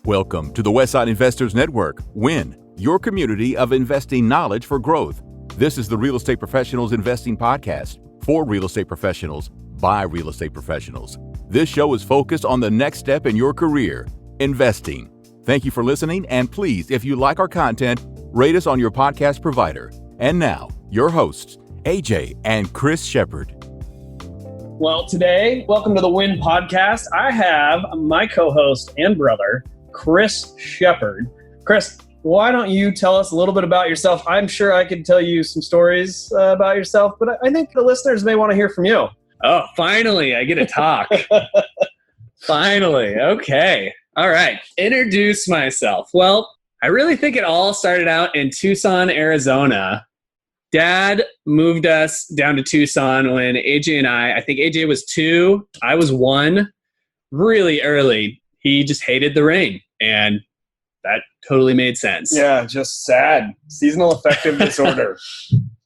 Welcome to the Westside Investors Network, WIN, your community of investing knowledge for growth. This is the Real Estate Professionals Investing Podcast for real estate professionals by real estate professionals. This show is focused on the next step in your career, investing. Thank you for listening, and please, if you like our content, rate us on your podcast provider. And now, your hosts, AJ and Chris Shepard. Well, today, welcome to the WIN Podcast. I have my co-host and brother, Chris Shepard. Chris, why don't you tell us a little bit about yourself? I'm sure I could tell you some stories about yourself, but I think the listeners may want to hear from you. Oh, finally, I get to talk. Finally. Okay. All right. Introduce myself. Well, I really think it all started out in Tucson, Arizona. Dad moved us down to Tucson when AJ and I think AJ was 2, I was 1, really early. He just hated the rain, and that totally made sense. Yeah, just sad. Seasonal affective disorder.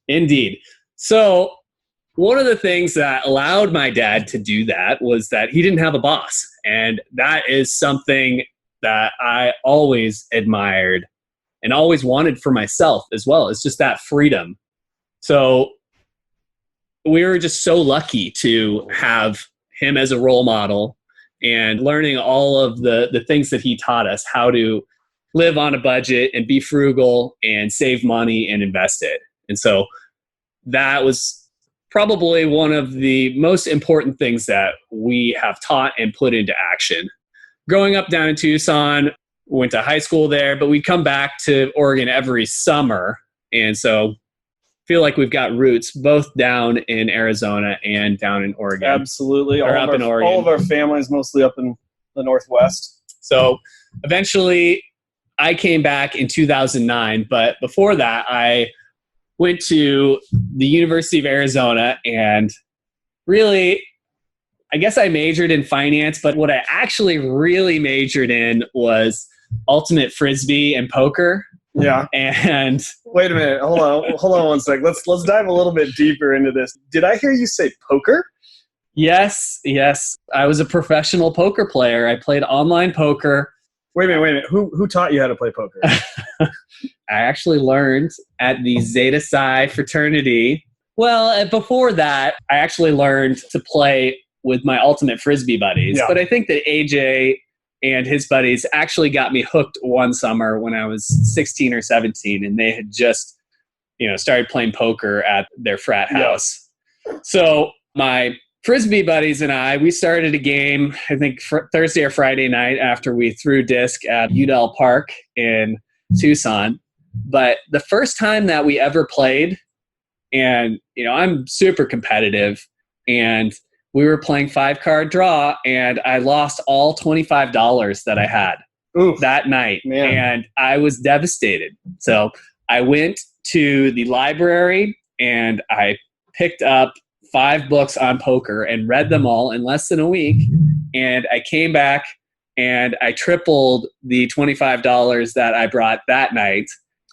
Indeed. So one of the things that allowed my dad to do that was that he didn't have a boss. And that is something that I always admired and always wanted for myself as well. It's just that freedom. So we were just so lucky to have him as a role model and learning all of the things that he taught us, how to live on a budget and be frugal and save money and invest it. And so that was probably one of the most important things that we have taught and put into action. Growing up down in Tucson, went to high school there, but we'd come back to Oregon every summer. And so feel like we've got roots both down in Arizona and down in Oregon. Absolutely. Or up in Oregon. All of our families mostly up in the Northwest. So eventually I came back in 2009, but before that I went to the University of Arizona, and really, I guess I majored in finance, but what I actually really majored in was ultimate Frisbee and poker. Yeah. And wait a minute. Hold on one sec. Let's dive a little bit deeper into this. Did I hear you say poker? Yes. I was a professional poker player. I played online poker. Wait a minute. Who taught you how to play poker? I actually learned at the Zeta Psi fraternity. Well, before that, I actually learned to play with my ultimate Frisbee buddies. Yeah. But I think that AJ and his buddies actually got me hooked one summer when I was 16 or 17, and they had just, started playing poker at their frat house. Yeah. So my Frisbee buddies and I, we started a game, I think Thursday or Friday night after we threw disc at Udell Park in Tucson. But the first time that we ever played, and, I'm super competitive, and we were playing 5-card draw, and I lost all $25 that I had that night. Man. And I was devastated. So I went to the library and I picked up 5 books on poker and read them all in less than a week. And I came back and I tripled the $25 that I brought that night.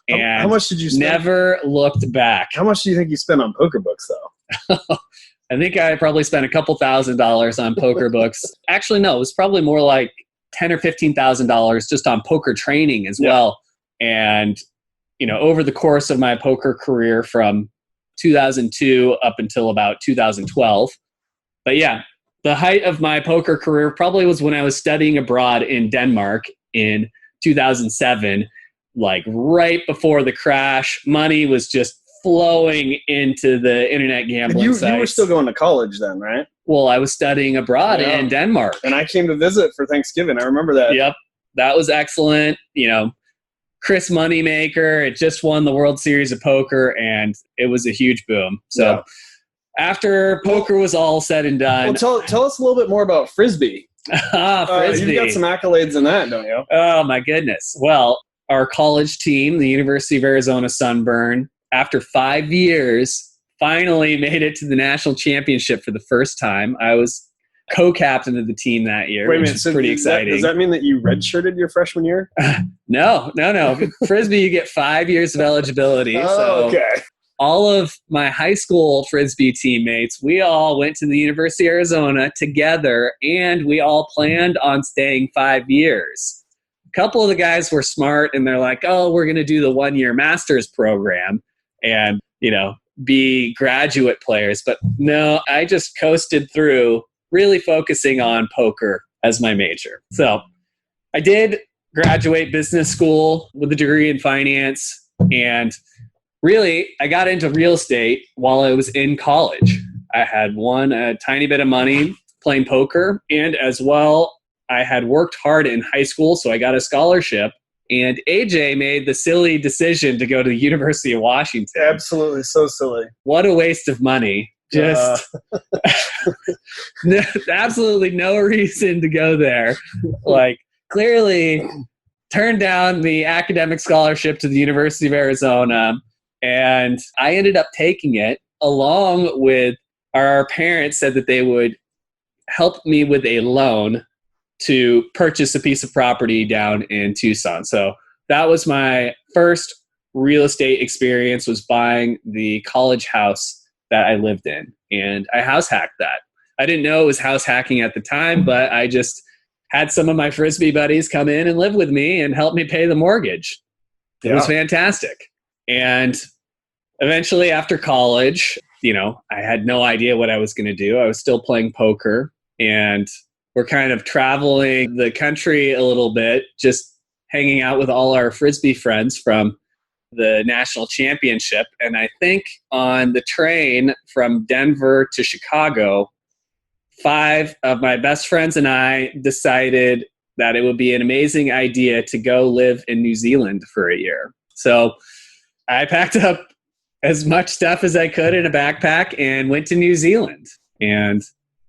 And how much did you spend? Never looked back. How much do you think you spent on poker books, though? I think I probably spent a couple $1,000s on poker books. Actually, no, it was probably more like $10,000 or $15,000 just on poker training as well. And, over the course of my poker career from 2002 up until about 2012. But yeah, the height of my poker career probably was when I was studying abroad in Denmark in 2007, like right before the crash. Money was just flowing into the internet gambling sites. You were still going to college then, right? Well, I was studying abroad in Denmark. And I came to visit for Thanksgiving. I remember that. Yep. That was excellent. Chris Moneymaker, it just won the World Series of Poker, and it was a huge boom. So after poker was all said and done. Well, tell us a little bit more about Frisbee. Frisbee. You've got some accolades in that, don't you? Oh, my goodness. Well, our college team, the University of Arizona Sunburn, after 5 years, finally made it to the national championship for the first time. I was co-captain of the team that year, which is pretty exciting. Does that mean that you redshirted your freshman year? No. Frisbee, you get 5 years of eligibility. Okay. All of my high school Frisbee teammates, we all went to the University of Arizona together, and we all planned on staying 5 years. couple of the guys were smart and they're like, oh, we're going to do the 1-year master's program and, be graduate players. But no, I just coasted through, really focusing on poker as my major. So I did graduate business school with a degree in finance. And really, I got into real estate while I was in college. I had won a tiny bit of money playing poker. And as well, I had worked hard in high school, so I got a scholarship. And AJ made the silly decision to go to the University of Washington. Absolutely. So silly. What a waste of money. Just absolutely no reason to go there. Like, clearly turned down the academic scholarship to the University of Arizona. And I ended up taking it, along with our parents said that they would help me with a loan to purchase a piece of property down in Tucson. So that was my first real estate experience, was buying the college house that I lived in. And I house hacked that. I didn't know it was house hacking at the time, but I just had some of my Frisbee buddies come in and live with me and help me pay the mortgage. It was fantastic. And eventually after college, I had no idea what I was going to do. I was still playing poker, and we're kind of traveling the country a little bit, just hanging out with all our Frisbee friends from the national championship. And I think on the train from Denver to Chicago, 5 of my best friends and I decided that it would be an amazing idea to go live in New Zealand for a year. So I packed up as much stuff as I could in a backpack and went to New Zealand. And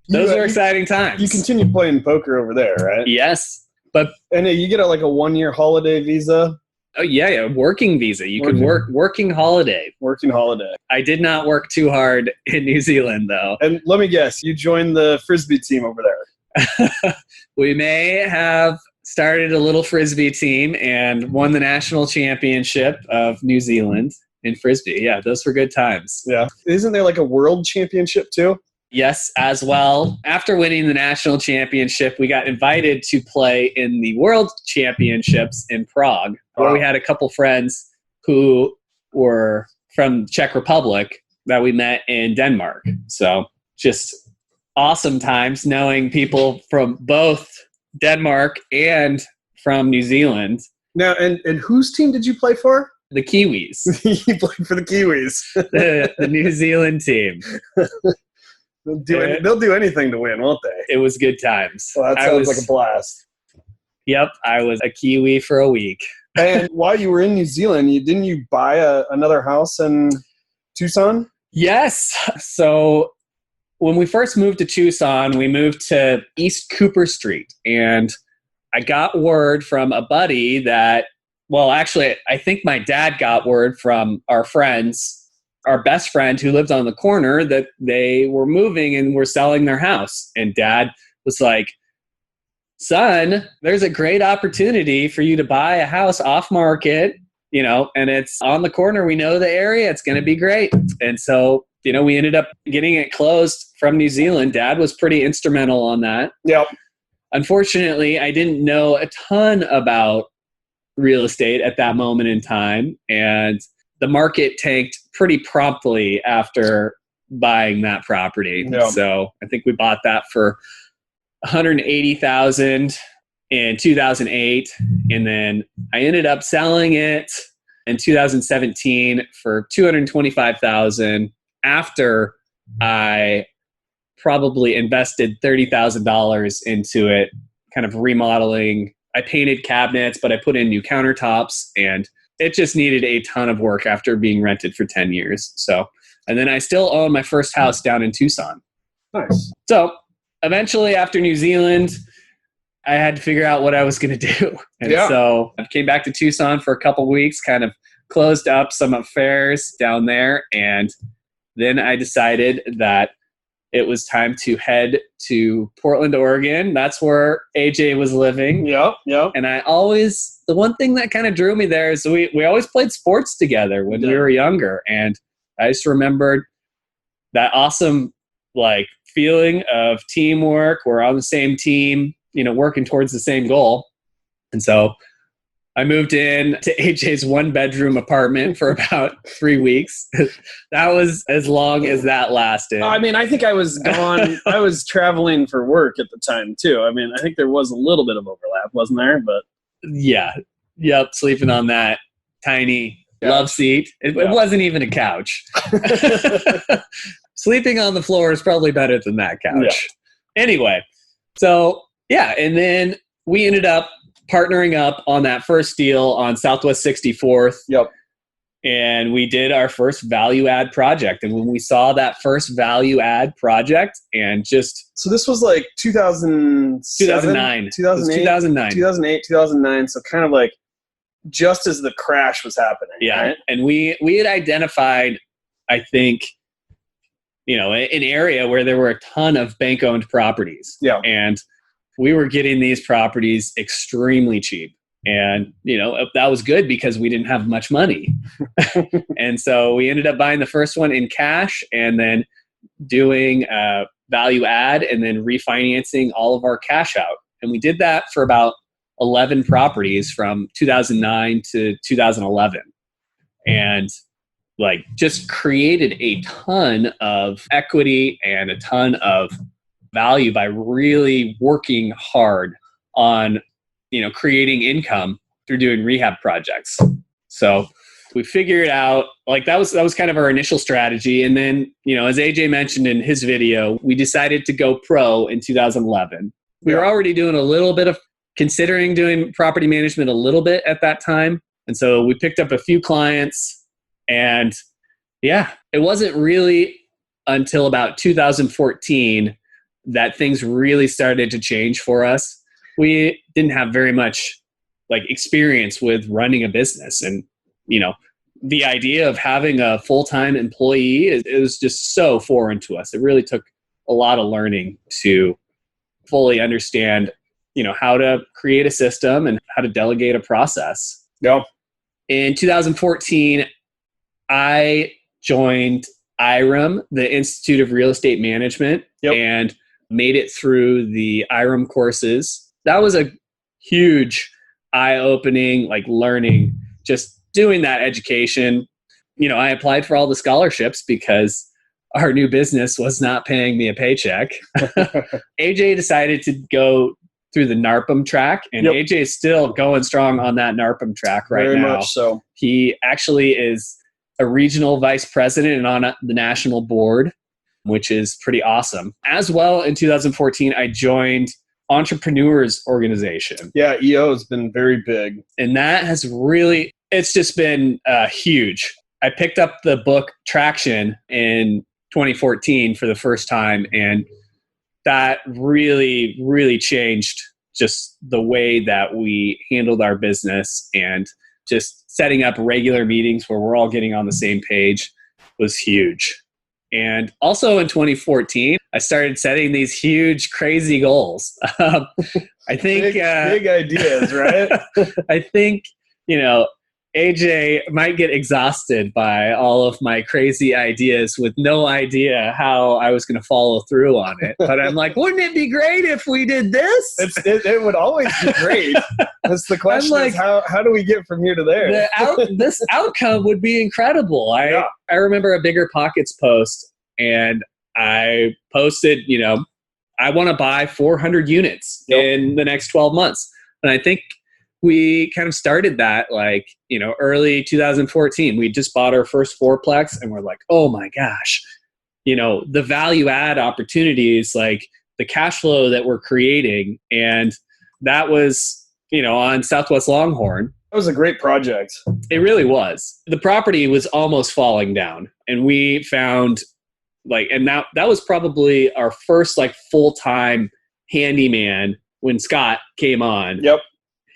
those were exciting times. You continued playing poker over there, right? Yes. And you get a 1-year holiday visa? Oh, yeah. Working visa. You can work working holiday. Working holiday. I did not work too hard in New Zealand, though. And let me guess, you joined the Frisbee team over there. We may have started a little Frisbee team and won the national championship of New Zealand in Frisbee. Yeah, those were good times. Yeah. Isn't there a world championship too? Yes, as well. After winning the national championship, we got invited to play in the world championships in Prague, where we had a couple friends who were from Czech Republic that we met in Denmark. So just awesome times knowing people from both Denmark and from New Zealand. Now, and whose team did you play for? The Kiwis. You played for the Kiwis. the New Zealand team. They'll do anything to win, won't they? It was good times. Well, that sounds like a blast. Yep, I was a Kiwi for a week. And while you were in New Zealand, didn't you buy another house in Tucson? Yes. So when we first moved to Tucson, we moved to East Cooper Street. And I got word from a buddy that, well, actually, I think my dad got word from our friends, our best friend who lived on the corner, that they were moving and were selling their house. And Dad was like, son, there's a great opportunity for you to buy a house off market, and it's on the corner. We know the area. It's going to be great. And so, we ended up getting it closed from New Zealand. Dad was pretty instrumental on that. Yep. Unfortunately, I didn't know a ton about real estate at that moment in time. And the market tanked pretty promptly after buying that property. Yeah. So I think we bought that for $180,000 in 2008. And then I ended up selling it in 2017 for $225,000 after I probably invested $30,000 into it, kind of remodeling. I painted cabinets, but I put in new countertops, and it just needed a ton of work after being rented for 10 years. So, and then I still own my first house down in Tucson. Nice. So eventually after New Zealand, I had to figure out what I was going to do. And so I came back to Tucson for a couple weeks, kind of closed up some affairs down there. And then I decided that it was time to head to Portland, Oregon. That's where AJ was living. Yep. And the one thing that kind of drew me there is we always played sports together when we were younger. And I just remembered that awesome feeling of teamwork. We're on the same team, working towards the same goal. And so I moved in to AJ's 1-bedroom apartment for about 3 weeks. That was as long as that lasted. I mean, I think I was gone. I was traveling for work at the time too. I mean, I think there was a little bit of overlap, wasn't there? But yeah. Yep. Sleeping on that tiny love seat. It wasn't even a couch. Sleeping on the floor is probably better than that couch. Yeah. Anyway, so yeah. And then we ended up partnering up on that first deal on Southwest 64th. Yep. And we did our first value add project. And when we saw that first value add project and just... So this was like 2009. 2009. So kind of like just as the crash was happening. Yeah. Right? And we had identified, I think, an area where there were a ton of bank-owned properties. Yeah. And we were getting these properties extremely cheap. And, that was good because we didn't have much money. And so we ended up buying the first one in cash and then doing value add and then refinancing all of our cash out. And we did that for about 11 properties from 2009 to 2011. And just created a ton of equity and a ton of value by really working hard on creating income through doing rehab projects. So we figured out that was kind of our initial strategy. And then, as AJ mentioned in his video, we decided to go pro in 2011. We were already doing a little bit of considering doing property management a little bit at that time. And so we picked up a few clients and it wasn't really until about 2014 that things really started to change for us. We didn't have very much experience with running a business. And, the idea of having a full-time employee, it was just so foreign to us. It really took a lot of learning to fully understand, how to create a system and how to delegate a process. Yeah. In 2014, I joined IREM, the Institute of Real Estate Management, and made it through the IREM courses. That was a huge eye-opening, learning, just doing that education. I applied for all the scholarships because our new business was not paying me a paycheck. AJ decided to go through the NARPM track, and AJ is still going strong on that NARPM track right now. Very much so. He actually is a regional vice president and on the national board, which is pretty awesome. As well, in 2014, I joined Entrepreneurial's organization. Yeah, EO has been very big. And that has really, it's just been huge. I picked up the book Traction in 2014 for the first time, and that really, really changed just the way that we handled our business, and just setting up regular meetings where we're all getting on the same page was huge. And also in 2014, I started setting these huge, crazy goals. I think big ideas, right? I think, AJ might get exhausted by all of my crazy ideas with no idea how I was going to follow through on it. But I'm like, wouldn't it be great if we did this? It would always be great. That's the question, is how do we get from here to there? This outcome would be incredible. I remember a Bigger Pockets post, and I posted, I want to buy 400 units in the next 12 months. And I think we kind of started that early 2014. We just bought our first fourplex, and we're like, oh my gosh, the value add opportunities, the cash flow that we're creating. And that was, on Southwest Longhorn. That was a great project. It really was. The property was almost falling down, and we found and that was probably our first full-time handyman when Scott came on. Yep.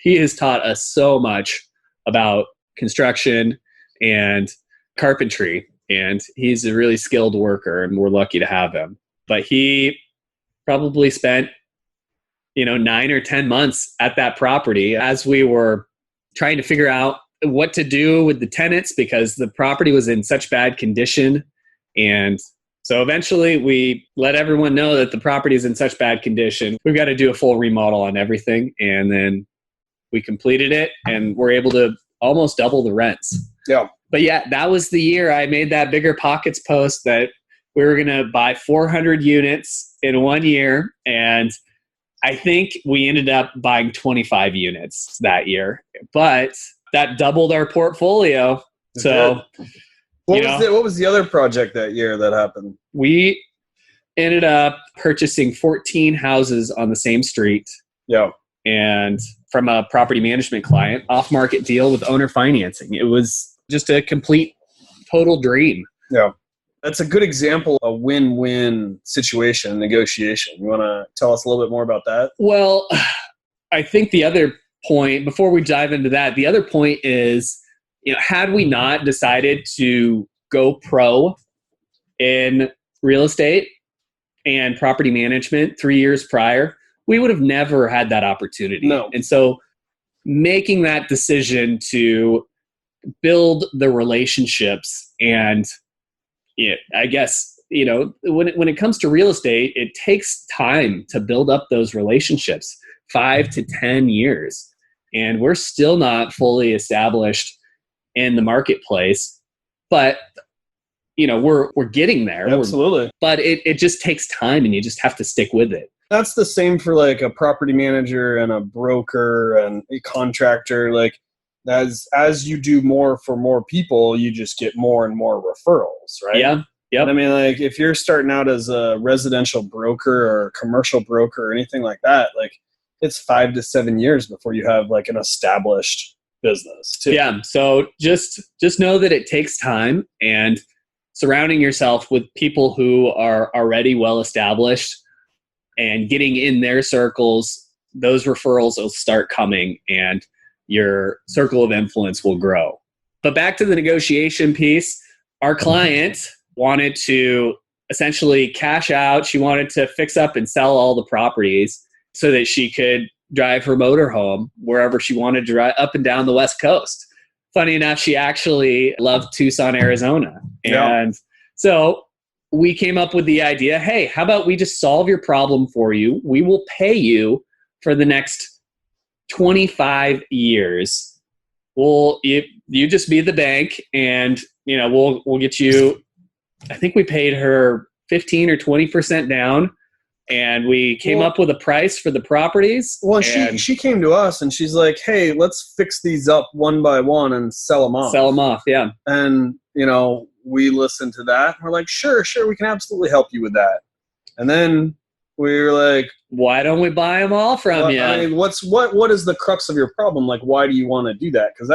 He has taught us so much about construction and carpentry, and he's a really skilled worker, and we're lucky to have him. But he probably spent, 9 or 10 months at that property as we were trying to figure out what to do with the tenants, because the property was in such bad condition. And so eventually we let everyone know that the property is in such bad condition. We've got to do a full remodel on everything. And then we completed it and we're able to almost double the rents. Yeah. But yeah, that was the year I made that Bigger Pockets post that we were going to buy 400 units in 1 year. And I think we ended up buying 25 units that year, but that doubled our portfolio. So what was the other project that year that happened? We ended up purchasing 14 houses on the same street. Yeah. And from a property management client, off-market deal with owner financing. It was just a complete, total dream. Yeah. That's a good example of a win-win situation, negotiation. You want to tell us a little bit more about that? Well, I think the other point, before we dive into that, the other point is, had we not decided to go pro in real estate and property management 3 years prior, we would have never had that opportunity. No. And so making that decision to build the relationships and I guess, when it comes to real estate, it takes time to build up those relationships, 5 to 10 years. And we're still not fully established in the marketplace, but we're getting there. Absolutely. But it just takes time and you just have to stick with it. That's the same for like a property manager and a broker and a contractor. Like as you do more for more people, you just get more and more referrals, right? Yeah. Yep. I mean, like if you're starting out as a residential broker or a commercial broker or anything like that, like it's 5 to 7 years before you have like an established business too. Yeah. So just know that it takes time, and surrounding yourself with people who are already well established and getting in their circles, those referrals will start coming and your circle of influence will grow. But back to the negotiation piece, our client wanted to essentially cash out. She wanted to fix up and sell all the properties so that she could drive her motorhome wherever she wanted to drive up and down the West Coast. Funny enough, she actually loved Tucson, Arizona. And so we came up with the idea, hey, how about we just solve your problem for you? We will pay you for the next 25 years. You just be the bank, and we'll get you. I think we paid her 15 or 20% down, and we came up with a price for the properties. Well, she came to us and she's like, "Hey, let's fix these up one by one and sell them off." Sell them off, yeah. And we listened to that. We're like, sure, we can absolutely help you with that. And then we were like, why don't we buy them all from you? I mean, what is the crux of your problem? Like, why do you want to do that? Because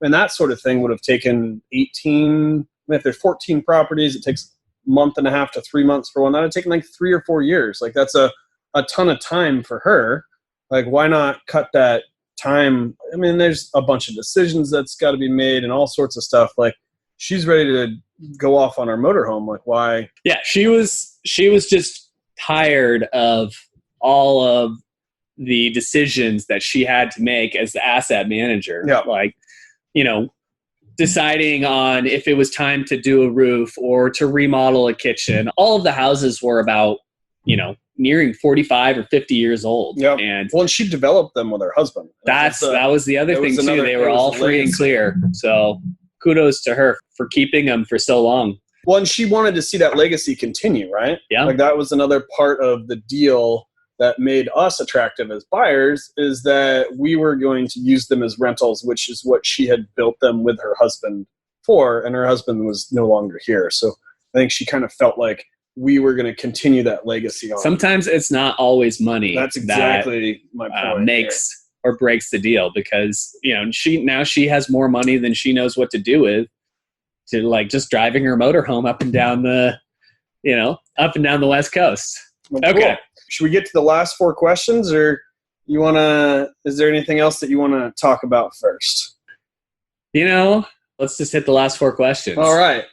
that sort of thing would have taken 18. If there's 14 properties, it takes a month and a half to 3 months for one. That would take like 3 or 4 years. Like that's a ton of time for her. Like, why not cut that time? I mean, there's a bunch of decisions that's got to be made and all sorts of stuff. Like, she's ready to go off on our motorhome. Like, why? Yeah, she was just tired of all of the decisions that she had to make as the asset manager. Yeah. Like, deciding on if it was time to do a roof or to remodel a kitchen. All of the houses were about, nearing 45 or 50 years old. Yeah. And she developed them with her husband. That was the other thing too. They were all free and clear. So kudos to her for keeping them for so long. Well, and she wanted to see that legacy continue, right? Yeah. Like that was another part of the deal that made us attractive as buyers, is that we were going to use them as rentals, which is what she had built them with her husband for, and her husband was no longer here. So I think she kind of felt like we were going to continue that legacy on. Sometimes it's not always money. That's exactly my point. Makes or breaks the deal, because she has more money than she knows what to do with, to like just driving her motorhome up and down the West Coast. Well, okay. Cool. Should we get to the last 4 questions, or is there anything else that you want to talk about first? Let's just hit the last 4 questions. All right.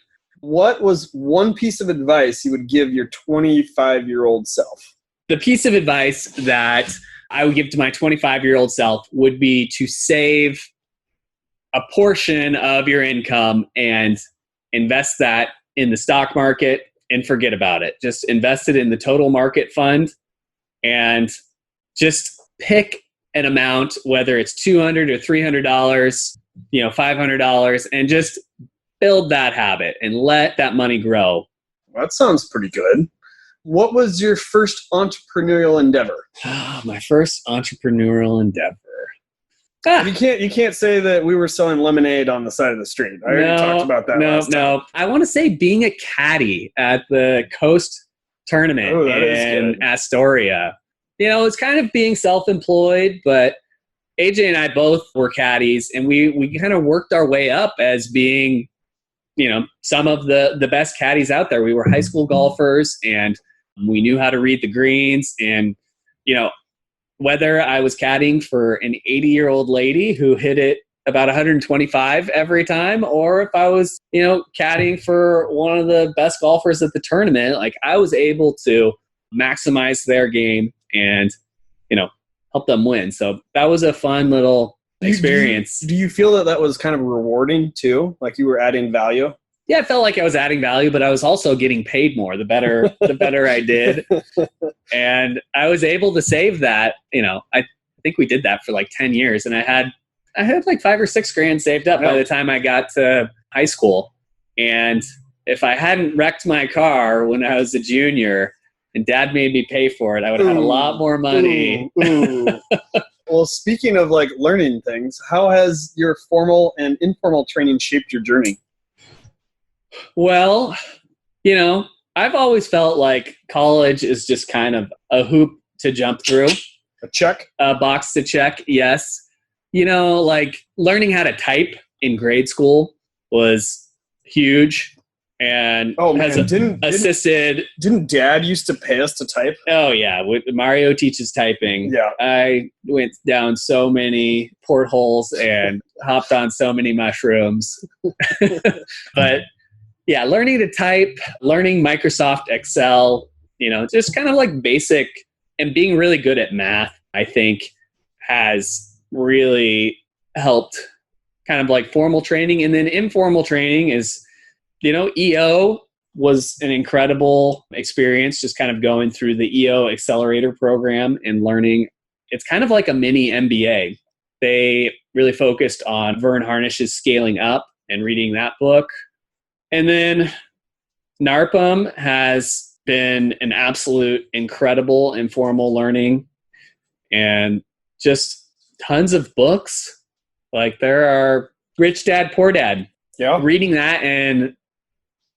What was one piece of advice you would give your 25-year-old self? The piece of advice that I would give to my 25-year-old self would be to save a portion of your income and invest that in the stock market and forget about it. Just invest it in the total market fund and just pick an amount, whether it's $200 or $300, $500, and just build that habit and let that money grow. That sounds pretty good. What was your first entrepreneurial endeavor? My first entrepreneurial endeavor. You can't say that we were selling lemonade on the side of the street. I already talked about that last time. No. I want to say being a caddy at the Coast tournament in Astoria. It's kind of being self-employed, but AJ and I both were caddies, and we kind of worked our way up as being, some of the best caddies out there. We were high school golfers, and we knew how to read the greens. And, whether I was caddying for an 80-year-old lady who hit it about 125 every time, or if I was, caddying for one of the best golfers at the tournament, like I was able to maximize their game and, help them win. So that was a fun little experience. Do you feel that was kind of rewarding too? Like you were adding value? Yeah, I felt like I was adding value, but I was also getting paid more the better I did. And I was able to save that. I think we did that for like 10 years, and I had like $5 or $6 grand saved up by the time I got to high school. And if I hadn't wrecked my car when I was a junior and Dad made me pay for it, I would have had a lot more money. Well, speaking of like learning things, how has your formal and informal training shaped your journey? Well, I've always felt like college is just kind of a hoop to jump through. A box to check, yes. Like learning how to type in grade school was huge. And assisted. Didn't Dad used to pay us to type? Oh, yeah. Mario teaches typing. Yeah. I went down so many portholes and hopped on so many mushrooms. But yeah, learning to type, learning Microsoft Excel, just kind of like basic, and being really good at math, I think has really helped kind of like formal training. And then informal training is, EO was an incredible experience, just kind of going through the EO accelerator program and learning. It's kind of like a mini MBA. They really focused on Vern Harnish's Scaling Up and reading that book. And then NARPM has been an absolute incredible informal learning, and just tons of books. Like there are Rich Dad, Poor Dad. Yeah. Reading that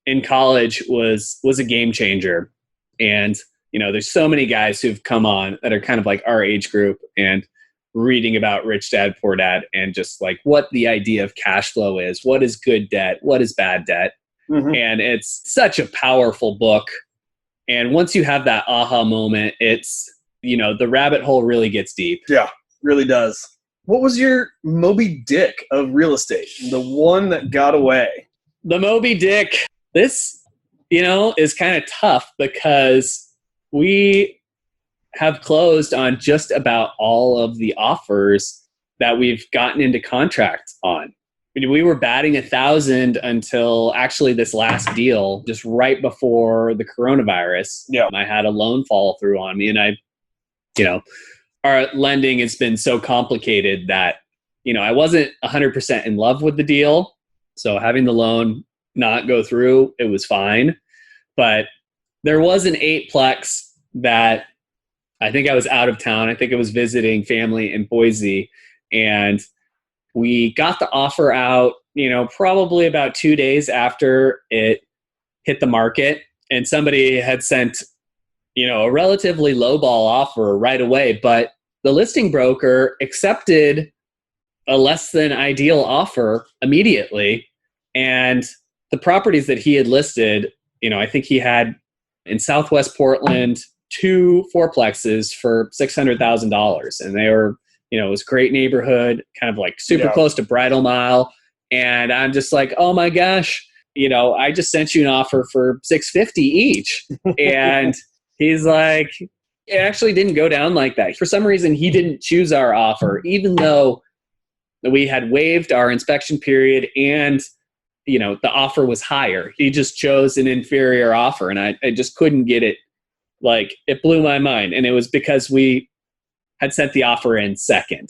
in college was a game changer. And, there's so many guys who've come on that are kind of like our age group, and reading about Rich Dad, Poor Dad, and just like what the idea of cash flow is, what is good debt, what is bad debt. Mm-hmm. And it's such a powerful book. And once you have that aha moment, it's, the rabbit hole really gets deep. Yeah, really does. What was your Moby Dick of real estate? The one that got away? The Moby Dick. This, is kind of tough because we have closed on just about all of the offers that we've gotten into contracts on. We were batting 1,000 until actually this last deal, just right before the coronavirus. Yeah. I had a loan fall through on me, and our lending has been so complicated that, I wasn't 100% in love with the deal. So having the loan not go through, it was fine. But there was an 8-plex that I think I was out of town. I think I was visiting family in Boise, and we got the offer out, probably about 2 days after it hit the market, and somebody had sent, a relatively lowball offer right away, but the listing broker accepted a less than ideal offer immediately. And the properties that he had listed, I think he had in Southwest Portland 2 fourplexes for $600,000, and they were, it was a great neighborhood, kind of like super close to Bridal Mile. And I'm just like, oh my gosh, I just sent you an offer for $650 each. And he's like, it actually didn't go down like that. For some reason, he didn't choose our offer, even though we had waived our inspection period and, the offer was higher. He just chose an inferior offer, and I just couldn't get it. Like, it blew my mind. And it was because we had sent the offer in second.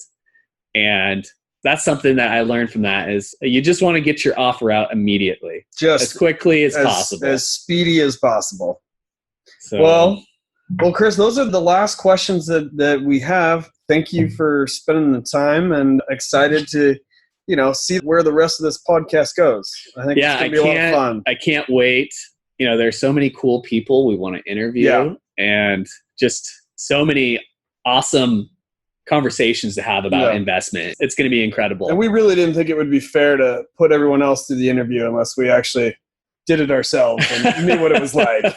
And that's something that I learned from that is you just want to get your offer out immediately. Just as quickly as possible. As speedy as possible. So, well, Chris, those are the last questions that we have. Thank you for spending the time, and excited to, see where the rest of this podcast goes. I think it's going to be a lot of fun. I can't wait. There's so many cool people we want to interview and just so many awesome conversations to have about investment. It's going to be incredible. And we really didn't think it would be fair to put everyone else through the interview unless we actually did it ourselves and knew what it was like.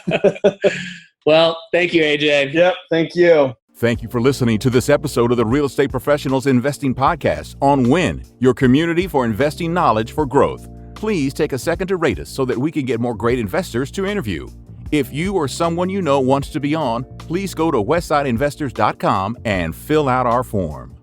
Well, thank you, AJ. Yep, thank you. Thank you for listening to this episode of the Real Estate Professionals Investing Podcast on WIN, your community for investing knowledge for growth. Please take a second to rate us so that we can get more great investors to interview. If you or someone you know wants to be on, please go to westsideinvestors.com and fill out our form.